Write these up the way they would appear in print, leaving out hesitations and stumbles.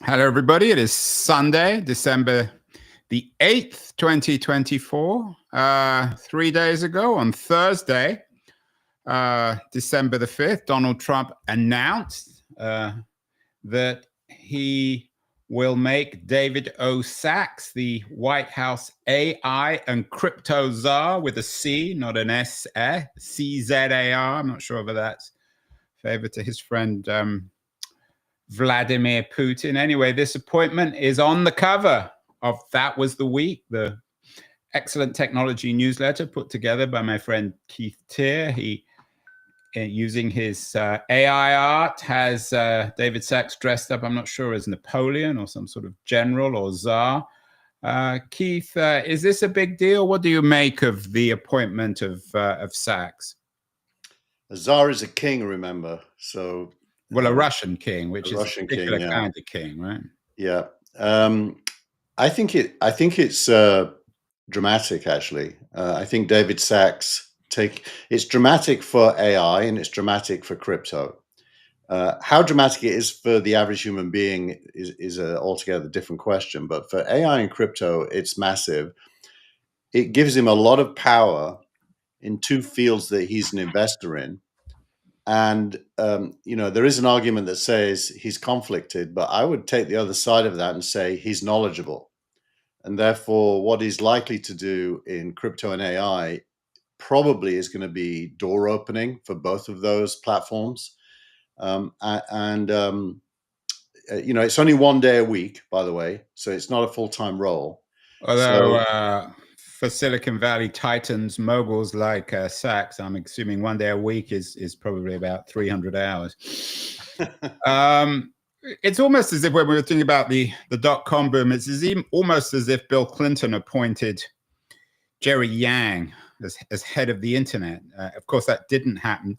Hello, everybody. It is Sunday, December the 8th, 2024. 3 days ago, on Thursday, December the 5th, Donald Trump announced that he will make David O. Sachs the White House AI and crypto czar with a C, not an S, C-Z-A-R. I'm not sure whether that's favor to his friend Vladimir Putin. Anyway, this appointment is on the cover of That Was the Week, the excellent technology newsletter put together by my friend Keith Teare. He, using his AI art, has David Sachs dressed up, I'm not sure, as Napoleon or some sort of general or czar. Keith, is this a big deal? What do you make of the appointment of Sachs? A czar is a king, remember? So, well, a Russian king, which is Russian a particular king, yeah. kind of king, right? Yeah. I think it's dramatic, actually. I think David Sachs it's dramatic for AI and it's dramatic for crypto. How dramatic it is for the average human being is a altogether different question. But for AI and crypto, it's massive. It gives him a lot of power in two fields that he's an investor in. And, there is an argument that says he's conflicted, but I would take the other side of that and say he's knowledgeable. And therefore, what he's likely to do in crypto and AI probably is going to be door opening for both of those platforms. It's only 1 day a week, by the way, so it's not a full-time role. Although for Silicon Valley titans, moguls like Sachs, I'm assuming 1 day a week is probably about 300 hours. It's almost as if when we were thinking about the dot-com boom, it's almost as if Bill Clinton appointed Jerry Yang as head of the internet. Of course, that didn't happen.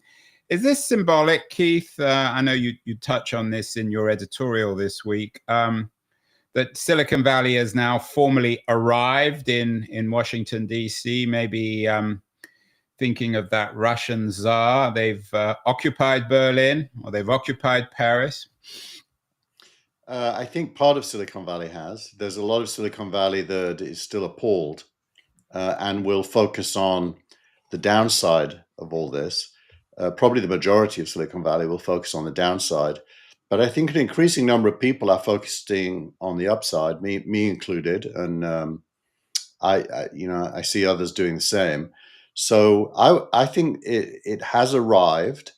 Is this symbolic, Keith? I know you touch on this in your editorial this week, that Silicon Valley has now formally arrived in Washington, D.C., maybe thinking of that Russian czar. They've occupied Berlin, or they've occupied Paris. I think part of Silicon Valley has. There's a lot of Silicon Valley that is still appalled and will focus on the downside of all this. Probably the majority of Silicon Valley will focus on the downside. But I think an increasing number of people are focusing on the upside, me included, and I see others doing the same. So I think it has arrived.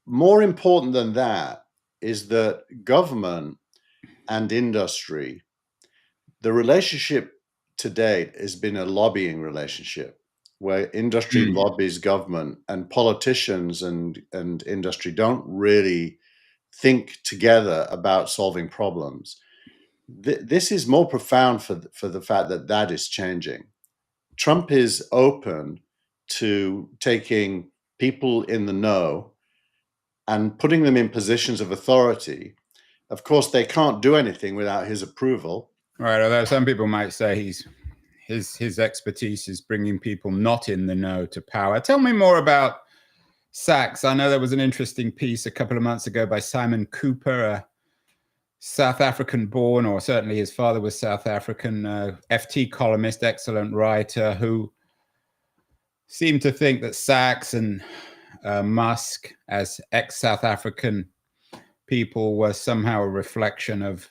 More important than that is that government and industry, the relationship to date has been a lobbying relationship where industry lobbies government, and politicians and industry don't really think together about solving problems. This is more profound for the fact that is changing. Trump is open to taking people in the know and putting them in positions of authority. Of course, they can't do anything without his approval. Right, although some people might say his expertise is bringing people not in the know to power. Tell me more about Sachs. I know there was an interesting piece a couple of months ago by Simon Cooper, a South African born, or certainly his father was South African, FT columnist, excellent writer, who seemed to think that Sachs and Musk, as ex-South African people, were somehow a reflection of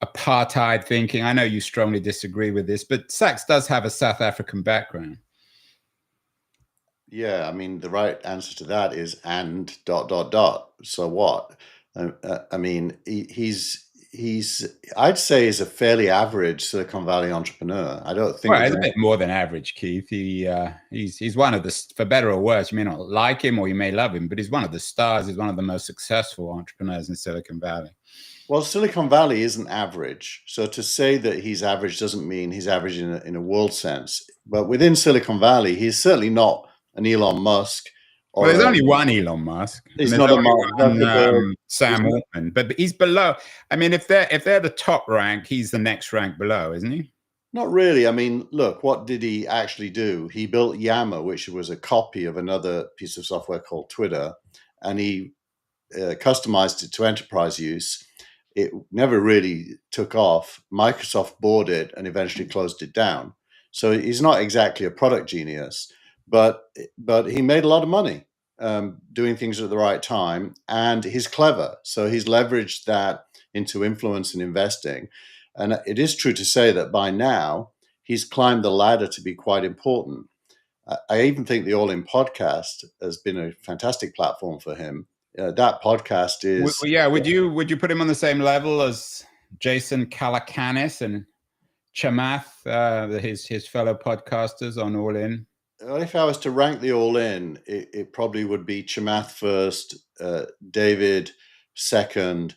apartheid thinking. I know you strongly disagree with this, but Sachs does have a South African background. Yeah, I mean, the right answer to that is and ... So what? I mean, he's I'd say he's a fairly average Silicon Valley entrepreneur. I don't think. Well, he's a bit more than average, Keith. He's one of the, for better or worse, you may not like him or you may love him, but he's one of the stars. He's one of the most successful entrepreneurs in Silicon Valley. Well, Silicon Valley isn't average. So to say that he's average doesn't mean he's average in a world sense. But within Silicon Valley, he's certainly not an Elon Musk. Well, there's only one Elon Musk. He's not a Mark Sam Altman, but he's below. I mean, if they're the top rank, he's the next rank below, isn't he? Not really. I mean, look, what did he actually do? He built Yammer, which was a copy of another piece of software called Twtw, and he customized it to enterprise use. it never really took off. Microsoft bought it and eventually closed it down. So he's not exactly a product genius, but he made a lot of money doing things at the right time, and he's clever. So he's leveraged that into influence and investing. And it is true to say that by now he's climbed the ladder to be quite important. I even think the All In podcast has been a fantastic platform for him. That podcast is yeah. Would you put him on the same level as Jason Calacanis and Chamath, his fellow podcasters on All In? If I was to rank the All In, it probably would be Chamath first, David second,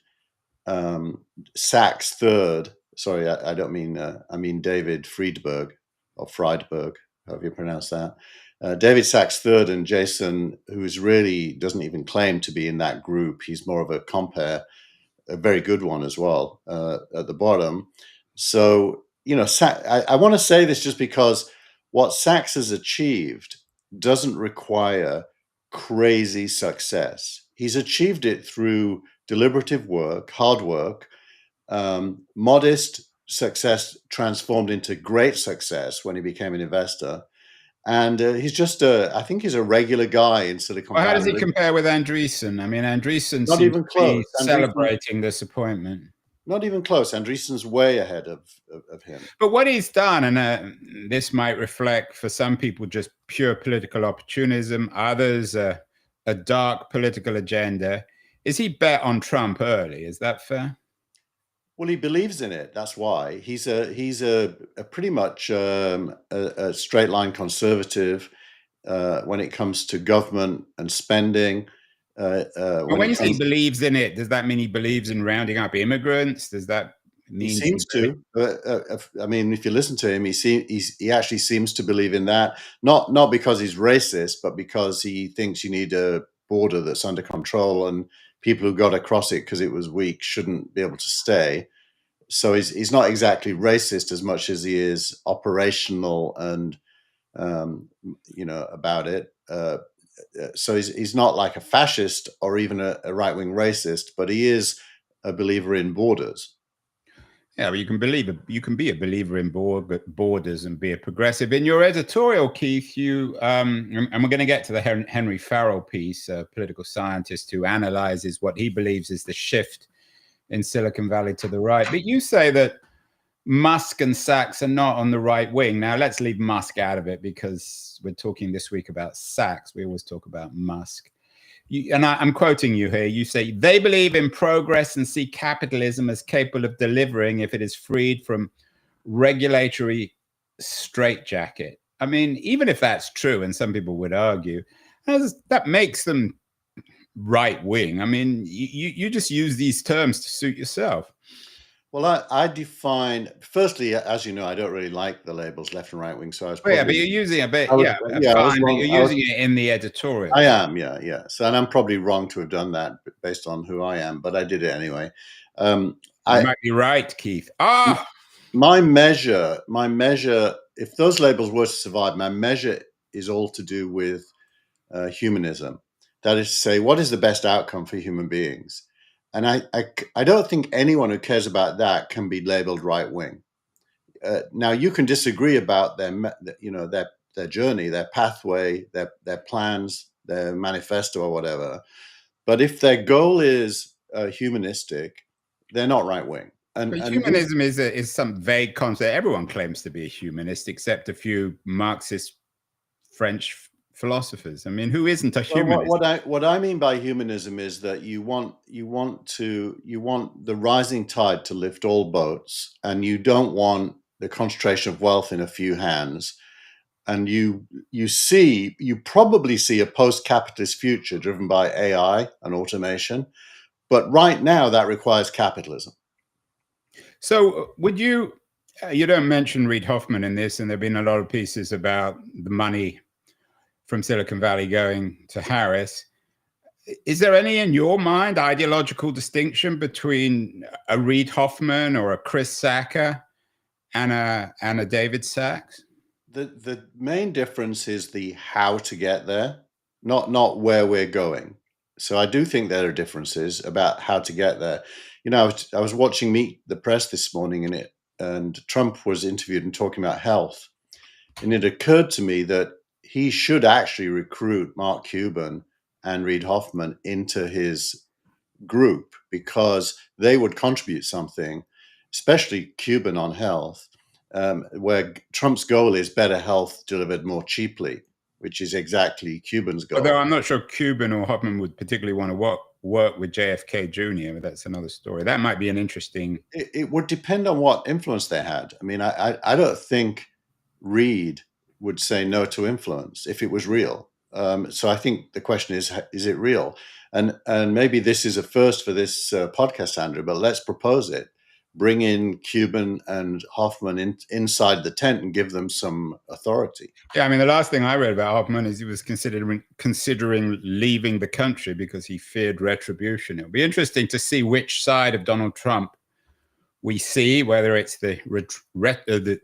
Sachs third. Sorry, I don't mean I mean David Friedberg or Friedberg, however you pronounce that. David Sachs third, and Jason, who's really doesn't even claim to be in that group. He's more of a compere, a very good one as well, at the bottom. So, you know, I want to say this just because what Sachs has achieved doesn't require crazy success. He's achieved it through deliberative work, hard work, modest success transformed into great success when he became an investor. And he's just I think he's a regular guy in Silicon Valley. Well, how does he compare with Andreessen? I mean, Andreessen Not seems even to close. be celebrating this appointment. Not even close. Andreessen's way ahead of him. But what he's done, and this might reflect for some people just pure political opportunism, others a dark political agenda, is he bet on Trump early. Is that fair? Well, he believes in it. That's why he's a pretty much a straight line conservative when it comes to government and spending. When you say he believes in it, does that mean he believes in rounding up immigrants? Does that mean he seems to? I mean, if you listen to him, he actually seems to believe in that. Not because he's racist, but because he thinks you need a border that's under control, and people who got across it because it was weak shouldn't be able to stay. So he's not exactly racist as much as he is operational and you know, about it. So he's not like a fascist or even a right-wing racist, but he is a believer in borders. Yeah, well, you can be a believer in borders and be a progressive. In your editorial, Keith, you and we're going to get to the Henry Farrell piece, a political scientist who analyzes what he believes is the shift in Silicon Valley to the right. But you say that Musk and Sachs are not on the right wing. Now, let's leave Musk out of it because we're talking this week about Sachs. We always talk about Musk. I'm quoting you here. You say, they believe in progress and see capitalism as capable of delivering if it is freed from regulatory straitjacket. I mean, even if that's true, and some people would argue, that makes them right wing. I mean, you just use these terms to suit yourself. Well, I define, firstly, as you know, I don't really like the labels left and right wing. So I was probably, yeah, but you're using a bit, fine, but you're using it in the editorial. I am, yeah. So, and I'm probably wrong to have done that based on who I am, but I did it anyway. You might be right, Keith. My measure, if those labels were to survive, my measure is all to do with humanism. That is to say, what is the best outcome for human beings? And I don't think anyone who cares about that can be labeled right wing. Now, you can disagree about their journey, their pathway, their plans, their manifesto, or whatever. But if their goal is humanistic, they're not right wing. And humanism is some vague concept. Everyone claims to be a humanist, except a few Marxist French philosophers. I mean, who isn't a humanist? What I mean by humanism is that you want the rising tide to lift all boats, and you don't want the concentration of wealth in a few hands. And you probably see a post-capitalist future driven by AI and automation, but right now that requires capitalism. So would you don't mention Reid Hoffman in this, and there've been a lot of pieces about the money from Silicon Valley going to Harris. Is there any, in your mind, ideological distinction between a Reid Hoffman or a Chris Sacca and a David Sachs? The main difference is the how to get there, not where we're going. So I do think there are differences about how to get there. You know, I was watching Meet the Press this morning, and Trump was interviewed and talking about health, and it occurred to me that he should actually recruit Mark Cuban and Reid Hoffman into his group, because they would contribute something, especially Cuban on health, where Trump's goal is better health delivered more cheaply, which is exactly Cuban's goal. Although I'm not sure Cuban or Hoffman would particularly want to work with JFK Jr., but that's another story. That might be an interesting... It would depend on what influence they had. I mean, I don't think Reid would say no to influence if it was real. So I think the question is it real? And maybe this is a first for this podcast, Andrew, but let's propose it. Bring in Cuban and Hoffman inside the tent and give them some authority. Yeah, I mean, the last thing I read about Hoffman is he was considering leaving the country because he feared retribution. It'll be interesting to see which side of Donald Trump we see, whether it's the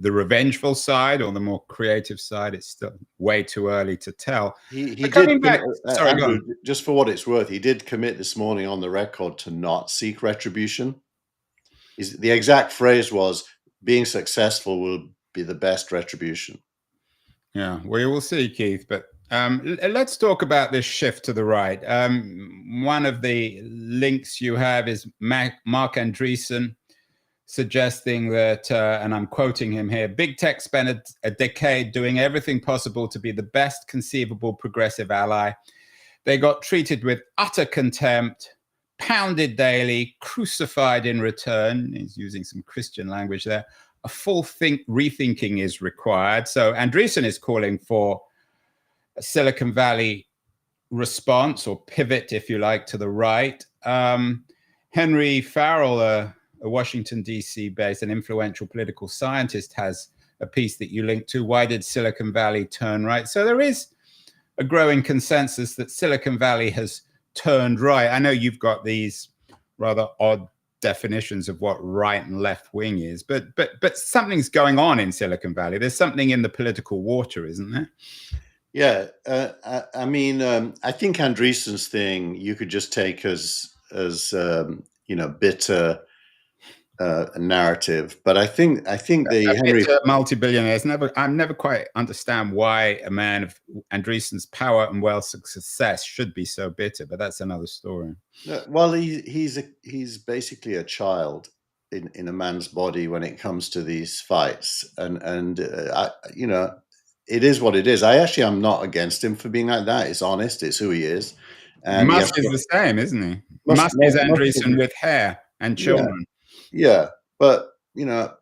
revengeful side or the more creative side. It's still way too early to tell. He did, sorry, Andrew, just for what it's worth, he did commit this morning on the record to not seek retribution. The exact phrase was, being successful will be the best retribution. Yeah, we will see, Keith. But let's talk about this shift to the right. One of the links you have is Mark Andreessen suggesting that, and I'm quoting him here, big tech spent a decade doing everything possible to be the best conceivable progressive ally. They got treated with utter contempt, pounded daily, crucified in return. He's using some Christian language there. A full rethinking is required. So Andreessen is calling for a Silicon Valley response, or pivot, if you like, to the right. Henry Farrell, a Washington, D.C. based and influential political scientist, has a piece that you linked to. Why did Silicon Valley turn right? So there is a growing consensus that Silicon Valley has turned right. I know you've got these rather odd definitions of what right and left wing is, but something's going on in Silicon Valley. There's something in the political water, isn't there? Yeah, I mean, I think Andreessen's thing you could just take as bitter narrative, but I think the Henry multi-billionaires I never quite understand why a man of Andreessen's power and wealth success should be so bitter, but that's another story. Well, he's basically a child in a man's body when it comes to these fights, and it is what it is. I actually am not against him for being like that. It's honest. It's who he is. And Musk is the same, isn't he? Musk is Andreessen with hair and children. Yeah, but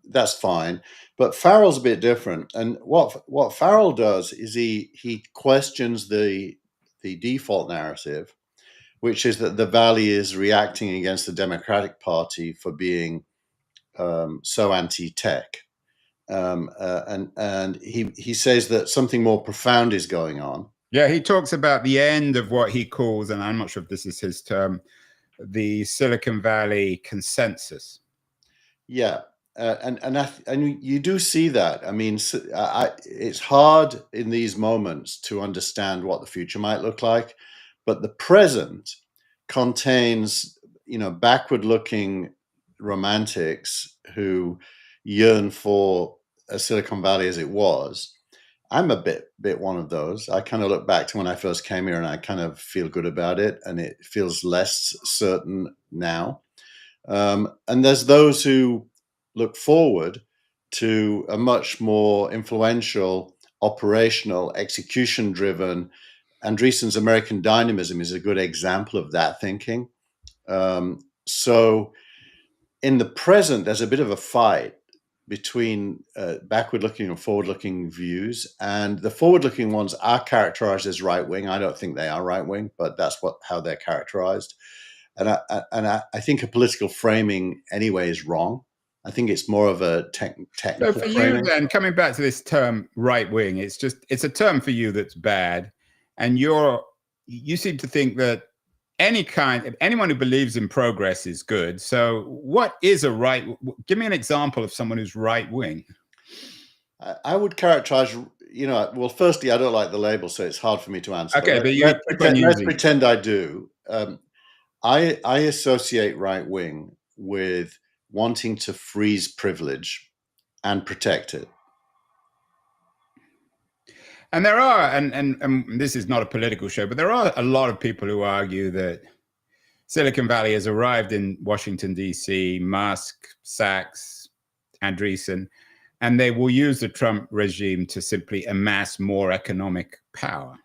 that's fine. But Farrell's a bit different, and what Farrell does is he questions the default narrative, which is that the Valley is reacting against the Democratic Party for being so anti-tech, and he says that something more profound is going on. Yeah, he talks about the end of what he calls, and I'm not sure if this is his term, the Silicon Valley consensus. Yeah, and you do see that. I mean, it's hard in these moments to understand what the future might look like, but the present contains, backward-looking romantics who yearn for a Silicon Valley as it was. I'm a bit one of those. I kind of look back to when I first came here, and I kind of feel good about it, and it feels less certain now. And there's those who look forward to a much more influential, operational, execution-driven. Andreessen's American Dynamism is a good example of that thinking. So in the present, there's a bit of a fight between backward-looking and forward-looking views, and the forward-looking ones are characterized as right-wing. I don't think they are right-wing, but that's how they're characterized. And I think a political framing anyway is wrong. I think it's more of a technical so for framing. You then, coming back to this term right-wing, it's a term for you that's bad, and you seem to think that anyone who believes in progress is good. So what is give me an example of someone who's right-wing. I would characterize, well, firstly, I don't like the label, so it's hard for me to answer. Okay, but let's pretend I do. I associate right wing with wanting to freeze privilege and protect it. And there are, and this is not a political show, but there are a lot of people who argue that Silicon Valley has arrived in Washington, D.C., Musk, Sachs, Andreessen, and they will use the Trump regime to simply amass more economic power,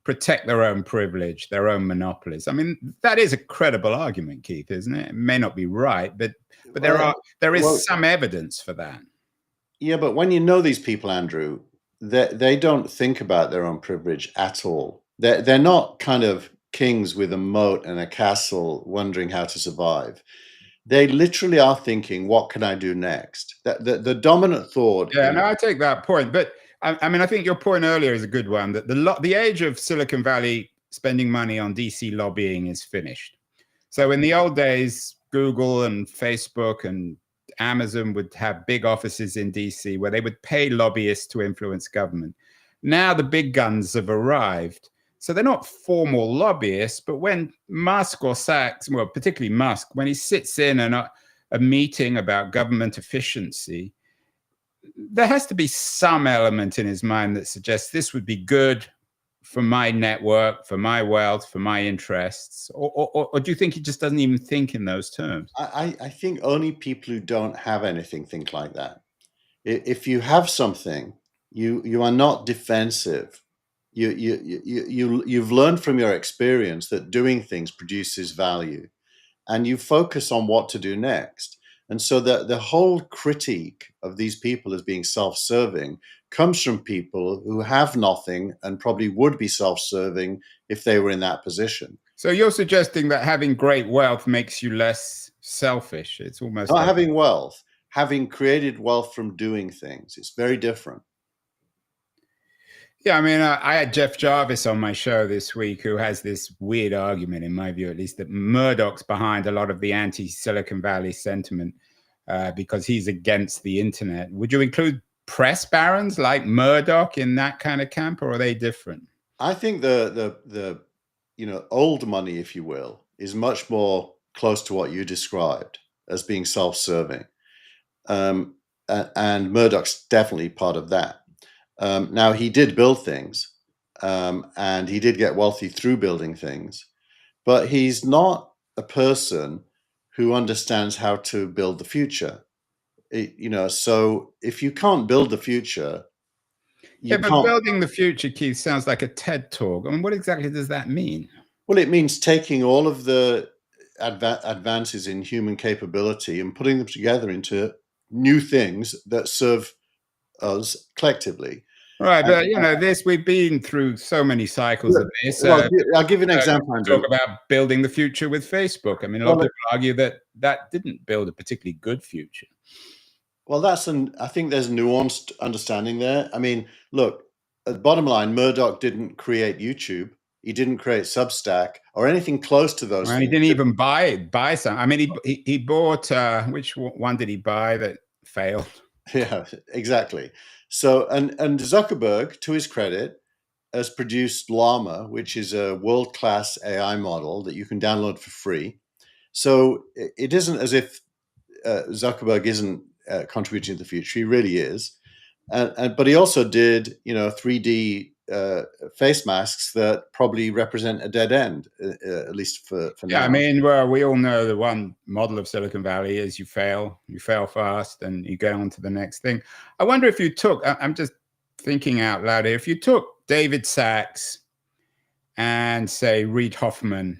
protect their own privilege, their own monopolies. I mean, that is a credible argument, Keith, isn't it? It may not be right, but there is some evidence for that. Yeah, but when you know these people, Andrew, they don't think about their own privilege at all. They're not kind of kings with a moat and a castle wondering how to survive. They literally are thinking, what can I do next? The dominant thought. Yeah, no, I take that point. But I mean, I think your point earlier is a good one, that the age of Silicon Valley spending money on DC lobbying is finished. So in the old days, Google and Facebook and Amazon would have big offices in DC where they would pay lobbyists to influence government. Now the big guns have arrived. So they're not formal lobbyists, but when Musk or Sachs, well, particularly Musk, when he sits in a meeting about government efficiency, there has to be some element in his mind that suggests this would be good for my network, for my wealth, for my interests? Or do you think he just doesn't even think in those terms? I think only people who don't have anything think like that. If you have something, you are not defensive. You've learned from your experience that doing things produces value, and you focus on what to do next. And so the whole critique of these people as being self-serving comes from people who have nothing and probably would be self-serving if they were in that position. So you're suggesting that having great wealth makes you less selfish. It's almost not having wealth, having created wealth from doing things. It's very different. Yeah, I mean, I had Jeff Jarvis on my show this week, who has this weird argument, in my view at least, that Murdoch's behind a lot of the anti-Silicon Valley sentiment because he's against the internet. Would you include press barons like Murdoch in that kind of camp, or are they different? I think the old money, if you will, is much more close to what you described as being self-serving. And Murdoch's definitely part of that. Now, he did build things, and he did get wealthy through building things, but he's not a person who understands how to build the future. So if you can't build the future, but building the future, Keith, sounds like a TED talk. I mean, what exactly does that mean? Well, it means taking all of the advances in human capability and putting them together into new things that serve us collectively. Right, but we've been through so many cycles of this. Well, I'll give you an example, Andrew. Talk about building the future with Facebook. I mean, a lot of people argue that didn't build a particularly good future. Well, I think there's a nuanced understanding there. I mean, look, at the bottom line, Murdoch didn't create YouTube. He didn't create Substack or anything close to those. He didn't even buy some. I mean, he bought, which one did he buy that failed? Yeah, exactly. So, and Zuckerberg, to his credit, has produced Llama, which is a world-class AI model that you can download for free. So it isn't as if Zuckerberg isn't contributing to the future. He really is. But he also did, 3D face masks that probably represent a dead end, at least for now. Yeah, I mean, well, we all know the one model of Silicon Valley is you fail fast, and you go on to the next thing. I wonder if you took, I'm just thinking out loud here, if you took David Sachs and, say, Reid Hoffman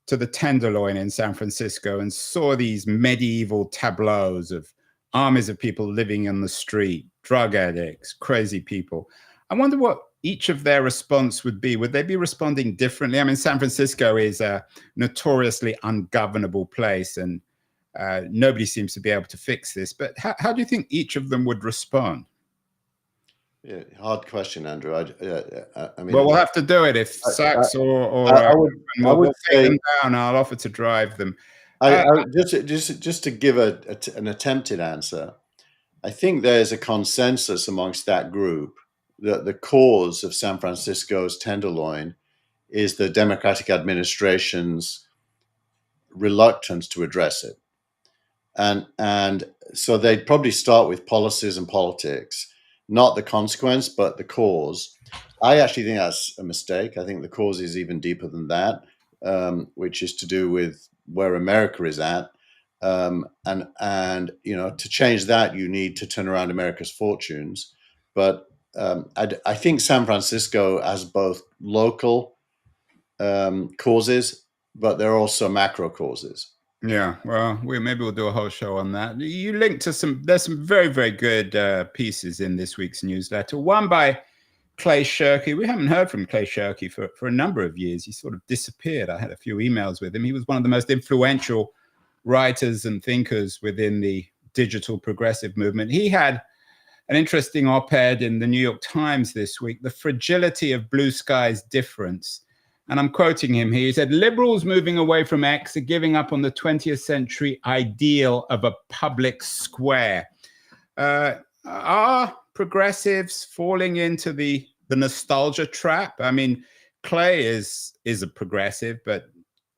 to the Tenderloin in San Francisco and saw these medieval tableaus of armies of people living on the street, drug addicts, crazy people, I wonder what each of their response would be. Would they be responding differently? I mean, San Francisco is a notoriously ungovernable place, and nobody seems to be able to fix this. But how do you think each of them would respond? Yeah, hard question, Andrew. I mean, well, we'll have to do it if Sachs or we'll take them down. I'll offer to drive them. Just to give an attempted answer, I think there's a consensus amongst that group that the cause of San Francisco's Tenderloin is the Democratic administration's reluctance to address it. And so they'd probably start with policies and politics, not the consequence, but the cause. I actually think that's a mistake. I think the cause is even deeper than that, which is to do with where America is at. And you know, to change that, you need to turn around America's fortunes. But I think San Francisco has both local causes, but there are also macro causes. Yeah, well, maybe we'll do a whole show on that. You linked to there's some very, very good pieces in this week's newsletter. One by Clay Shirky. We haven't heard from Clay Shirky for a number of years. He sort of disappeared. I had a few emails with him. He was one of the most influential writers and thinkers within the digital progressive movement. He had an interesting op-ed in the New York Times this week, The Fragility of Blue Sky's Difference. And I'm quoting him here. He said, liberals moving away from X are giving up on the 20th century ideal of a public square. Are progressives falling into the nostalgia trap? I mean, Clay is a progressive, but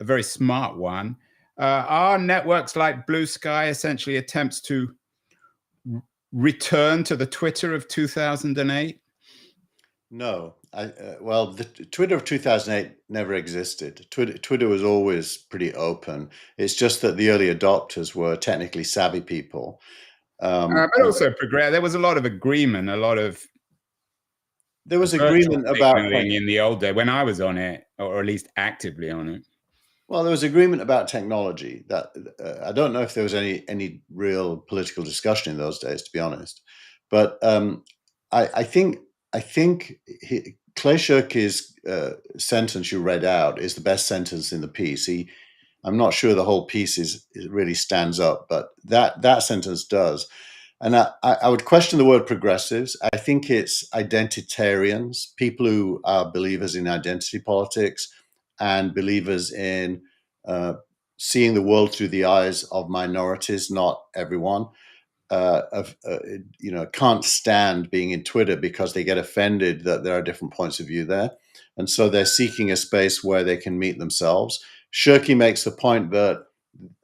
a very smart one. Are networks like Blue Sky essentially attempts to return to the Twitter of 2008? No. Well, the Twitter of 2008 never existed. Twitter was always pretty open. It's just that the early adopters were technically savvy people. But also there was a lot of agreement, there was agreement about in the old day when I was on it, or at least actively on it. Well, there was agreement about technology. That I don't know if there was any real political discussion in those days, to be honest. But I think Clay Shirky's sentence you read out is the best sentence in the piece. I'm not sure the whole piece really stands up, but that sentence does. And I would question the word progressives. I think it's identitarians, people who are believers in identity politics and believers in seeing the world through the eyes of minorities, not everyone. Can't stand being in Twitter because they get offended that there are different points of view there. And so they're seeking a space where they can meet themselves. Shirky makes the point that,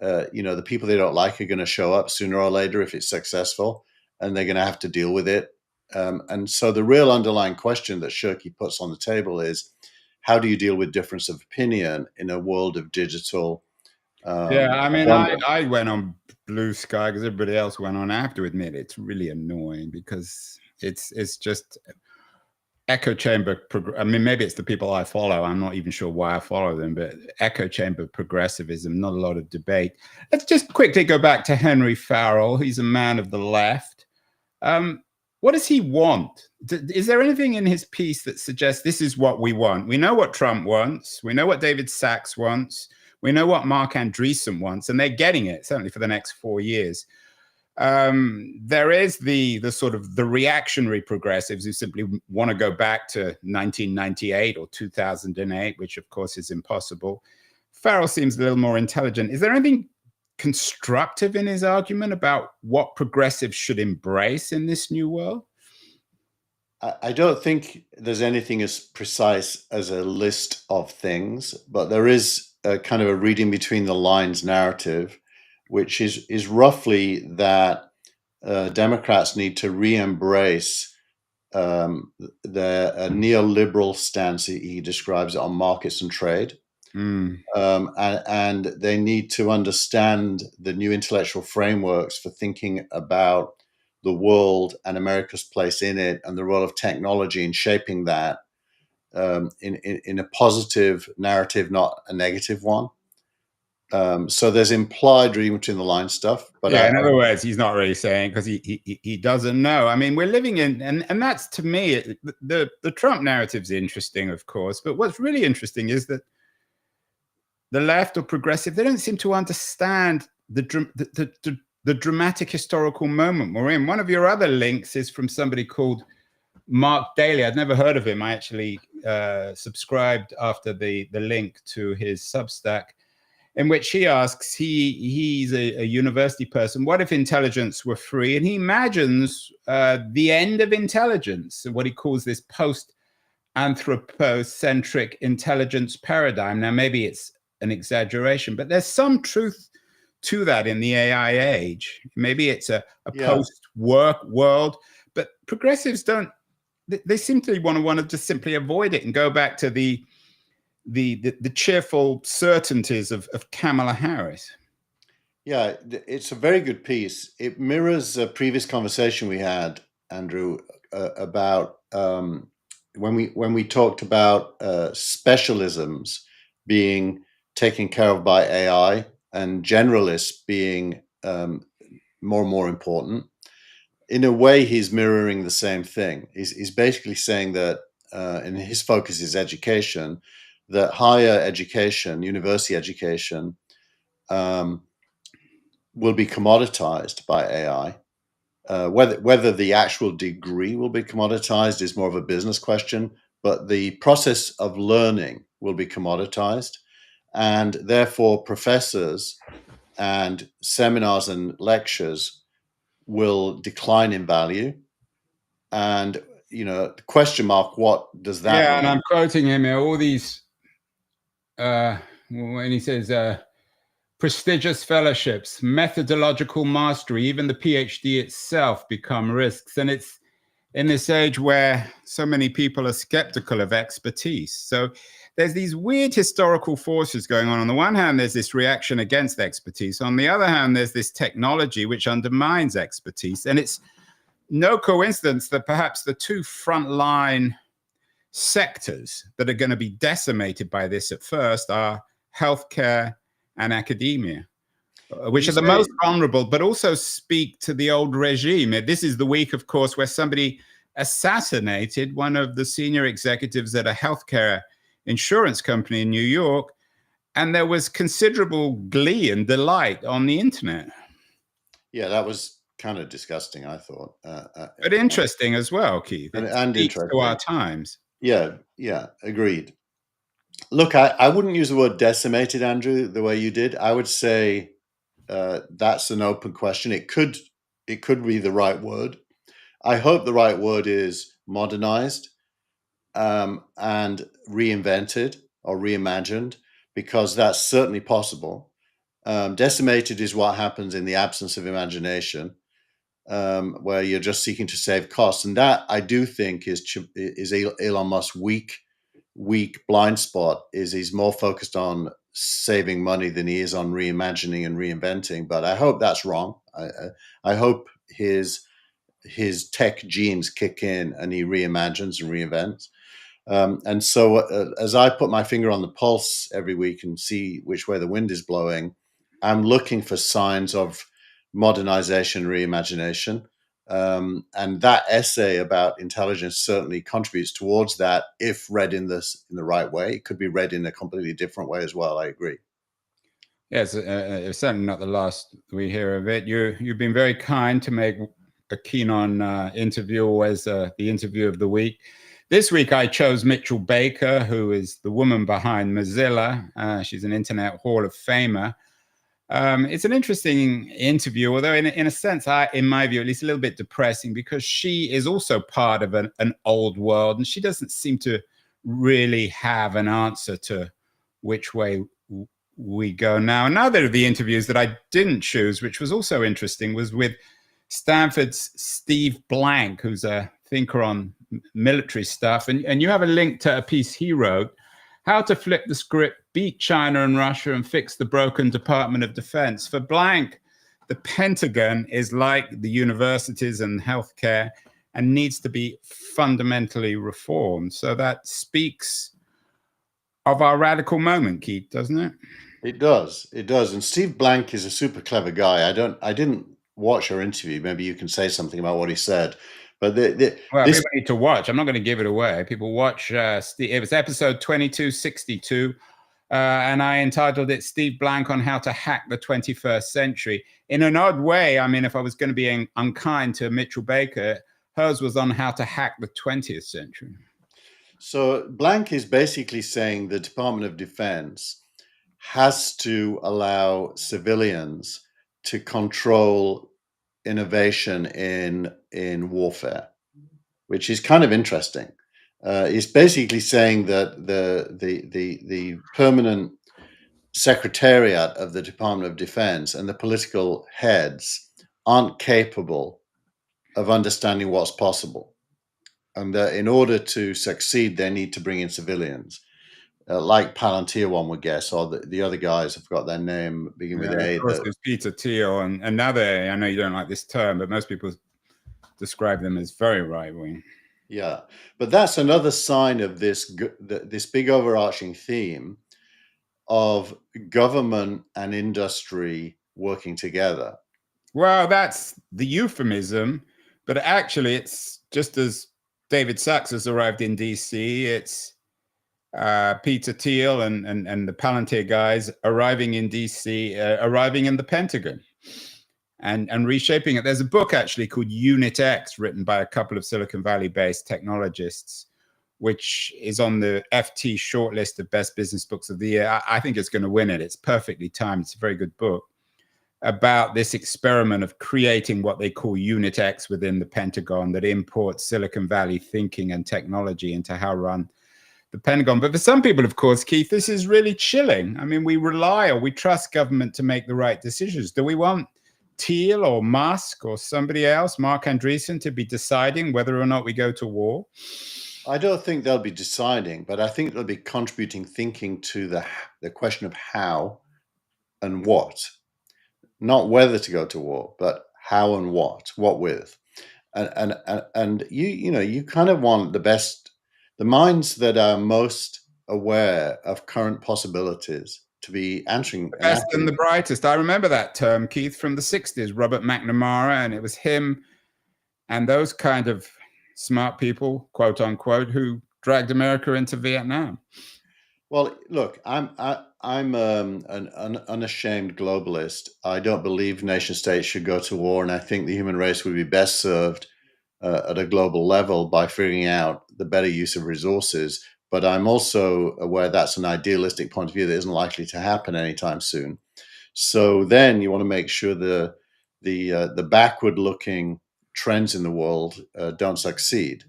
the people they don't like are going to show up sooner or later if it's successful, and they're going to have to deal with it. And so the real underlying question that Shirky puts on the table is, how do you deal with difference of opinion in a world of digital? I mean, I went on Blue Sky because everybody else went on. I have to admit, it's really annoying because it's just echo chamber. I mean, maybe it's the people I follow. I'm not even sure why I follow them, but echo chamber progressivism, not a lot of debate. Let's just quickly go back to Henry Farrell. He's a man of the left. What does he want? Is there anything in his piece that suggests this is what we want? We know what Trump wants. We know what David Sachs wants. We know what Mark Andreessen wants, and they're getting it, certainly for the next 4 years. There is the sort of the reactionary progressives who simply want to go back to 1998 or 2008, which of course is impossible. Farrell seems a little more intelligent. Is there anything constructive in his argument about what progressives should embrace in this new world? I don't think there's anything as precise as a list of things, but there is a kind of a reading between the lines narrative, which is roughly that Democrats need to re-embrace the neoliberal stance, he describes it, on markets and trade. And they need to understand the new intellectual frameworks for thinking about the world and America's place in it, and the role of technology in shaping that in a positive narrative, not a negative one. So there's implied reading between the line stuff. But yeah, in other words, he's not really saying, because he doesn't know. I mean, we're living in, and that's, to me, the Trump narrative's interesting, of course. But what's really interesting is that the left or progressive, they don't seem to understand the dramatic historical moment we're in. One of your other links is from somebody called Mark Daly. I'd never heard of him. I actually subscribed after the link to his Substack, in which he asks, he's a university person, what if intelligence were free? And he imagines the end of intelligence, what he calls this anthropocentric intelligence paradigm. Now, maybe it's an exaggeration, but there's some truth to that in the AI age. Maybe it's a post-work world, but progressives don't. They simply want to just simply avoid it and go back to the cheerful certainties of Kamala Harris. Yeah, it's a very good piece. It mirrors a previous conversation we had, Andrew, about when we talked about specialisms being taken care of by AI and generalists being more and more important. In a way, he's mirroring the same thing. He's basically saying that, and his focus is education, that higher education, university education, will be commoditized by AI. Whether the actual degree will be commoditized is more of a business question, but the process of learning will be commoditized, and therefore professors and seminars and lectures will decline in value. And, the question mark, what does that mean? Yeah, and I'm quoting him here, all these, when he says, prestigious fellowships, methodological mastery, even the PhD itself become risks. And it's in this age where so many people are skeptical of expertise. So there's these weird historical forces going on. On the one hand, there's this reaction against expertise. On the other hand, there's this technology which undermines expertise. And it's no coincidence that perhaps the two frontline sectors that are going to be decimated by this at first are healthcare and academia, which are the most vulnerable, but also speak to the old regime. This is the week, of course, where somebody assassinated one of the senior executives at a healthcare insurance company in New York, and there was considerable glee and delight on the internet. Yeah, that was kind of disgusting, I thought. But interesting as well, Keith. And interesting to our times. Yeah, agreed. Look, I wouldn't use the word decimated, Andrew, the way you did. I would say that's an open question. It could be the right word. I hope the right word is modernized and reinvented or reimagined, because that's certainly possible. Decimated is what happens in the absence of imagination, where you're just seeking to save costs, and that I do think is Elon Musk's weak blind spot. Is he's more focused on saving money than he is on reimagining and reinventing. But I hope that's wrong. I hope his tech genes kick in and he reimagines and reinvents. And so as I put my finger on the pulse every week and see which way the wind is blowing, I'm looking for signs of modernization, reimagination. And that essay about intelligence certainly contributes towards that, if read in the right way. It could be read in a completely different way as well. I agree. Yes, it's certainly not the last we hear of it. You've been very kind to make a Keenon interview always the interview of the week. This week I chose Mitchell Baker, who is the woman behind Mozilla. She's an Internet Hall of Famer. It's an interesting interview, although in a sense, in my view, at least a little bit depressing, because she is also part of an old world, and she doesn't seem to really have an answer to which way we go now. Another of the interviews that I didn't choose, which was also interesting, was with Stanford's Steve Blank, who's a thinker on military stuff. And you have a link to a piece he wrote, How to Flip the Script, Beat China and Russia, and Fix the Broken Department of Defense. For Blank, the Pentagon is like the universities and healthcare and needs to be fundamentally reformed. So that speaks of our radical moment, Keith, doesn't it? It does. And Steve Blank is a super clever guy. I didn't watch your interview. Maybe you can say something about what he said. But people need to watch. I'm not going to give it away. People watch. It was episode 2262, and I entitled it "Steve Blank on How to Hack the 21st Century." In an odd way, I mean, if I was going to be unkind to Mitchell Baker, hers was on how to hack the 20th century. So Blank is basically saying the Department of Defense has to allow civilians to control innovation in warfare, which is kind of interesting. is basically saying that the permanent secretariat of the Department of Defense and the political heads aren't capable of understanding what's possible, and that in order to succeed, they need to bring in civilians, like Palantir, one would guess, or the other guys. I've got their name, begin with A. Of course, there's Twtw and another. I know you don't like this term, but most people describe them as very right wing. Yeah, but that's another sign of this big overarching theme of government and industry working together. Well, that's the euphemism, but actually, it's just as David Sachs has arrived in DC. It's Peter Thiel and the Palantir guys arriving in DC, arriving in the Pentagon, and reshaping it. There's a book actually called Unit X, written by a couple of Silicon Valley-based technologists, which is on the FT shortlist of best business books of the year. I think it's going to win it. It's perfectly timed. It's a very good book about this experiment of creating what they call Unit X within the Pentagon that imports Silicon Valley thinking and technology into how run the Pentagon. But for some people, of course, Keith, this is really chilling. I mean, we rely or we trust government to make the right decisions. Do we want Thiel or Musk or somebody else, Mark Andreessen, to be deciding whether or not we go to war? I don't think they'll be deciding, but I think they'll be contributing thinking to the question of how and what. Not whether to go to war, but how and what with. And you kind of want the minds that are most aware of current possibilities to be answering. The best and the brightest. I remember that term, Keith, from the 60s, Robert McNamara, and it was him and those kind of smart people, quote unquote, who dragged America into Vietnam. Well, look, I'm an unashamed globalist. I don't believe nation states should go to war, and I think the human race would be best served at a global level by figuring out the better use of resources. But I'm also aware that's an idealistic point of view that isn't likely to happen anytime soon. So then you want to make sure the backward-looking trends in the world don't succeed.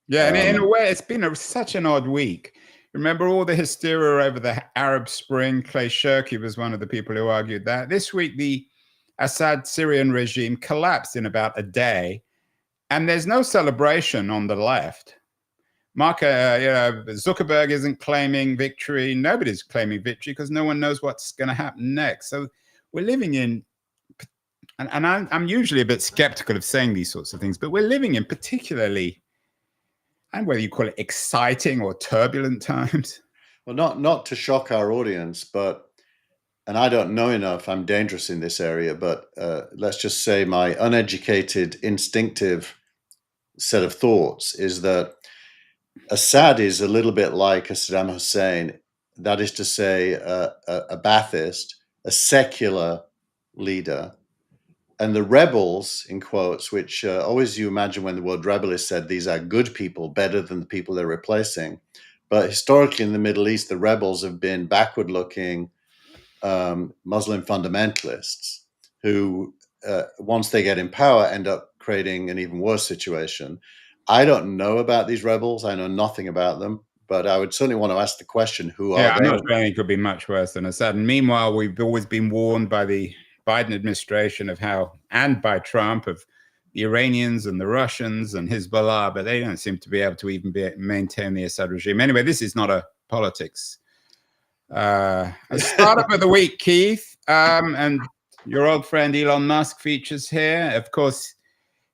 Yeah, and in a way, it's been such an odd week. Remember all the hysteria over the Arab Spring? Clay Shirky was one of the people who argued that. This week, the Assad Syrian regime collapsed in about a day, and there's no celebration on the left. Zuckerberg isn't claiming victory. Nobody's claiming victory because no one knows what's going to happen next. So we're living in, and I'm usually a bit skeptical of saying these sorts of things, but we're living in particularly, and whether you call it exciting or turbulent times. Well, not to shock our audience, but, and I don't know enough, I'm dangerous in this area, but let's just say my uneducated, instinctive set of thoughts is that Assad is a little bit like a Saddam Hussein, that is to say, a Ba'athist, a secular leader. And the rebels, in quotes, which always you imagine when the word rebel is said, these are good people, better than the people they're replacing. But historically in the Middle East, the rebels have been backward-looking Muslim fundamentalists who, once they get in power, end up creating an even worse situation. I don't know about these rebels. I know nothing about them. But I would certainly want to ask the question, who are they? I'm not saying it could be much worse than Assad. And meanwhile, we've always been warned by the Biden administration of how, and by Trump, of the Iranians and the Russians and Hezbollah, but they don't seem to be able to even maintain the Assad regime. Anyway, this is not a politics. A startup of the week, Keith, and your old friend Elon Musk features here. Of course,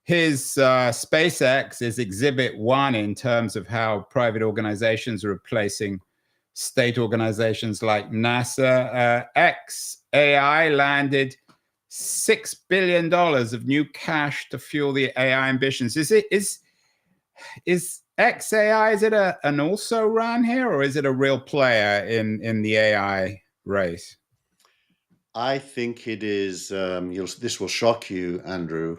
his SpaceX is exhibit one in terms of how private organizations are replacing state organizations like NASA. xAI landed $6 billion of new cash to fuel the AI ambitions. Is xAI, is it an also ran here, or is it a real player in the AI race? I think it is. This will shock you, Andrew.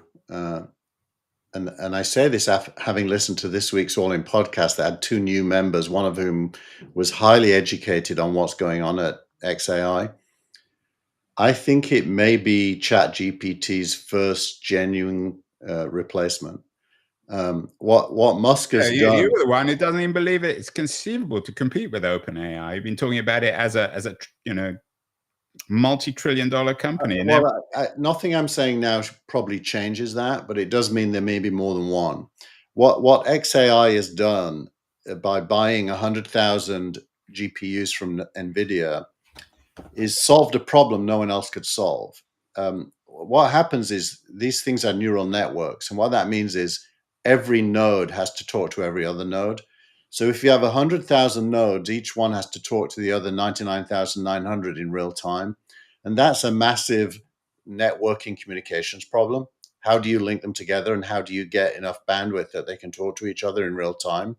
And I say this having listened to this week's All In podcast that had two new members, one of whom was highly educated on what's going on at xAI. I think it may be ChatGPT's first genuine replacement. What Musk has done. You were the one who doesn't even believe it's conceivable to compete with OpenAI. You've been talking about it as a multi-trillion-dollar company. Well, nothing I'm saying now probably changes that, but it does mean there may be more than one. What XAI has done by buying 100,000 GPUs from NVIDIA is solved a problem no one else could solve. What happens is these things are neural networks, and what that means is every node has to talk to every other node. So if you have 100,000 nodes, each one has to talk to the other 99,900 in real time. And that's a massive networking communications problem. How do you link them together, and how do you get enough bandwidth that they can talk to each other in real time?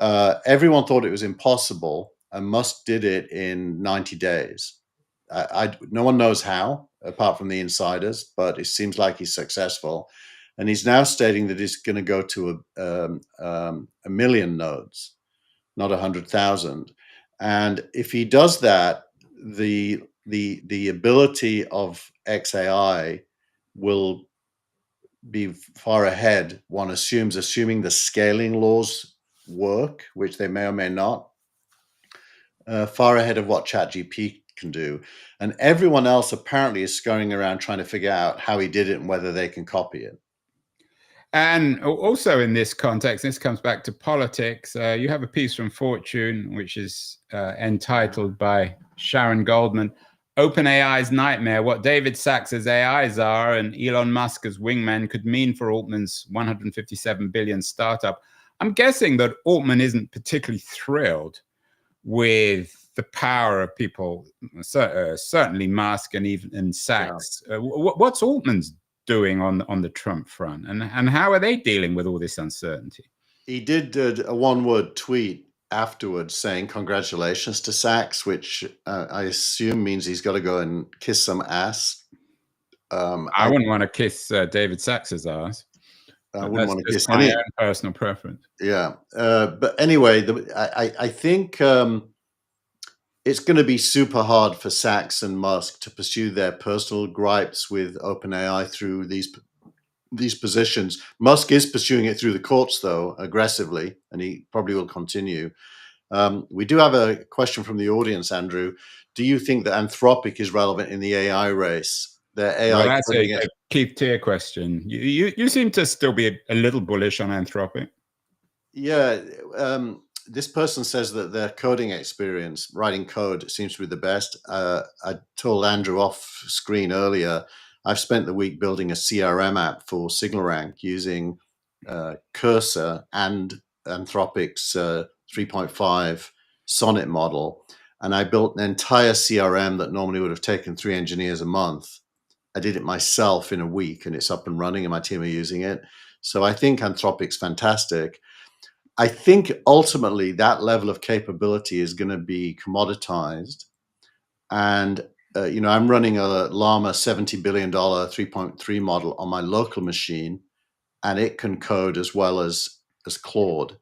Everyone thought it was impossible, and Musk did it in 90 days. No one knows how, apart from the insiders, but it seems like he's successful. And he's now stating that he's going to go to a million nodes, not 100,000. And if he does that, the ability of XAI will be far ahead, one assumes, assuming the scaling laws work, which they may or may not, far ahead of what ChatGPT can do. And everyone else apparently is scurrying around trying to figure out how he did it and whether they can copy it. And also in this context, this comes back to politics. You have a piece from Fortune, which is entitled by Sharon Goldman, OpenAI's Nightmare, What David Sacks's AIs Are and Elon Musk's Wingmen Could Mean for Altman's 157 billion startup. I'm guessing that Altman isn't particularly thrilled with the power of people, certainly Musk and even Sacks. Yeah. What's Altman's doing on the Trump front, and how are they dealing with all this uncertainty? He did a one-word tweet afterwards saying congratulations to Sacks, which I assume means he's got to go and kiss some ass. I wouldn't want to kiss David Sacks's ass. I wouldn't want to kiss my own personal preference. Yeah, but anyway, I think it's going to be super hard for Sacks and Musk to pursue their personal gripes with OpenAI through these positions. Musk is pursuing it through the courts, though, aggressively, and he probably will continue. We do have a question from the audience, Andrew. Do you think that Anthropic is relevant in the AI race? Their AI. Well, that's a Keith Tier question. You seem to still be a little bullish on Anthropic. Yeah. This person says that their coding experience, writing code, seems to be the best. I told Andrew off screen earlier, I've spent the week building a CRM app for SignalRank using Cursor and Anthropic's 3.5 Sonnet model. And I built an entire CRM that normally would have taken 3 engineers a month. I did it myself in a week, and it's up and running, and my team are using it. So I think Anthropic's fantastic. I think ultimately that level of capability is going to be commoditized. And, I'm running a Llama $70 billion 3.3 model on my local machine, and it can code as well as Claude.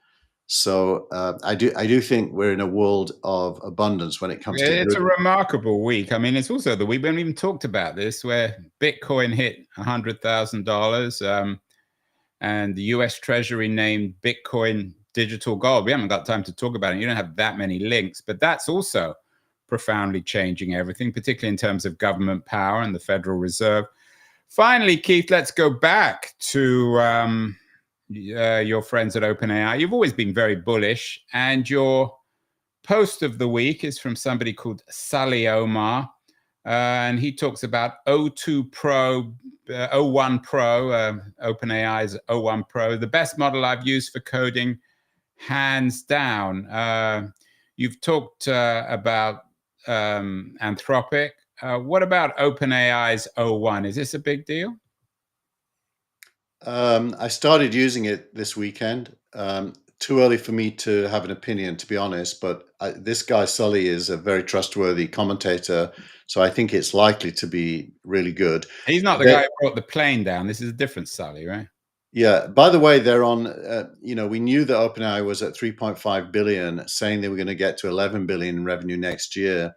So I do think we're in a world of abundance when it comes to. It's a remarkable week. I mean, it's also the week we haven't even talked about this, where Bitcoin hit $100,000, and the U.S. Treasury named Bitcoin digital gold. We haven't got time to talk about it. You don't have that many links, but that's also profoundly changing everything, particularly in terms of government power and the Federal Reserve. Finally, Keith, let's go back to your friends at OpenAI. You've always been very bullish, and your post of the week is from somebody called Sally Omar, and he talks about O2 Pro, O1 Pro, OpenAI's O1 Pro, the best model I've used for coding, hands down. You've talked about Anthropic. What about OpenAI's O1? Is this a big deal? I started using it this weekend. Too early for me to have an opinion, to be honest, but this guy, Sully, is a very trustworthy commentator, so I think it's likely to be really good. He's not the guy who brought the plane down. This is a different Sully, right? Yeah. By the way, they're on, we knew that OpenAI was at 3.5 billion, saying they were going to get to 11 billion in revenue next year.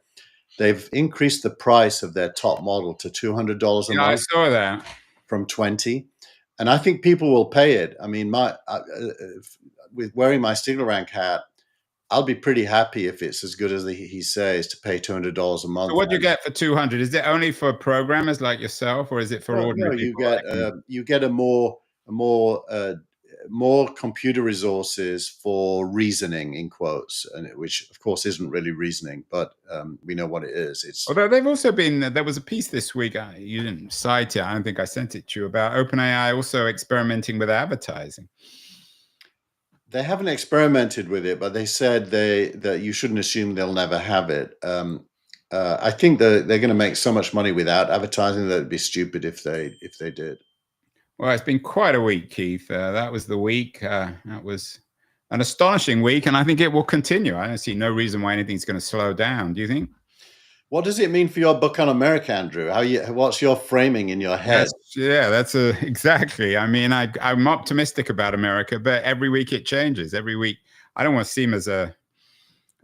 They've increased the price of their top model to $200 a month. I saw that. From 20. And I think people will pay it. I mean, with wearing my Stiglerang hat, I'll be pretty happy if it's as good as he says, to pay $200 a month. So what do you get for 200? Is it only for programmers like yourself, or is it for ordinary people? You get more computer resources for reasoning, in quotes, and which of course isn't really reasoning, but we know what it is. It's although they've also been, there was a piece this week, you didn't cite it, I don't think I sent it to you, about OpenAI also experimenting with advertising. They haven't experimented with it, but they said that you shouldn't assume they'll never have it. I think that they're going to make so much money without advertising that it'd be stupid if they did. Well, it's been quite a week, Keith. That was the week. That was an astonishing week, and I think it will continue. I don't see no reason why anything's going to slow down. Do you think? What does it mean for your book on America, Andrew? What's your framing in your head? That's exactly. I mean, I'm optimistic about America, but every week it changes. Every week, I don't want to seem as a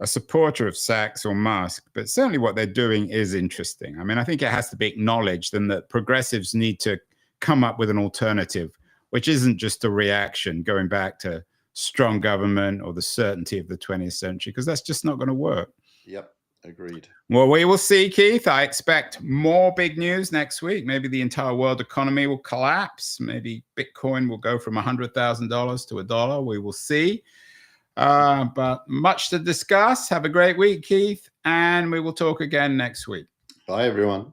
supporter of Sachs or Musk, but certainly what they're doing is interesting. I mean, I think it has to be acknowledged, and that progressives need to come up with an alternative, which isn't just a reaction going back to strong government or the certainty of the 20th century, because that's just not going to work. Yep, agreed. Well, we will see, Keith. I expect more big news next week. Maybe the entire world economy will collapse. Maybe Bitcoin will go from $100,000 to $1. We will see. But much to discuss. Have a great week, Keith, and we will talk again next week. Bye, everyone.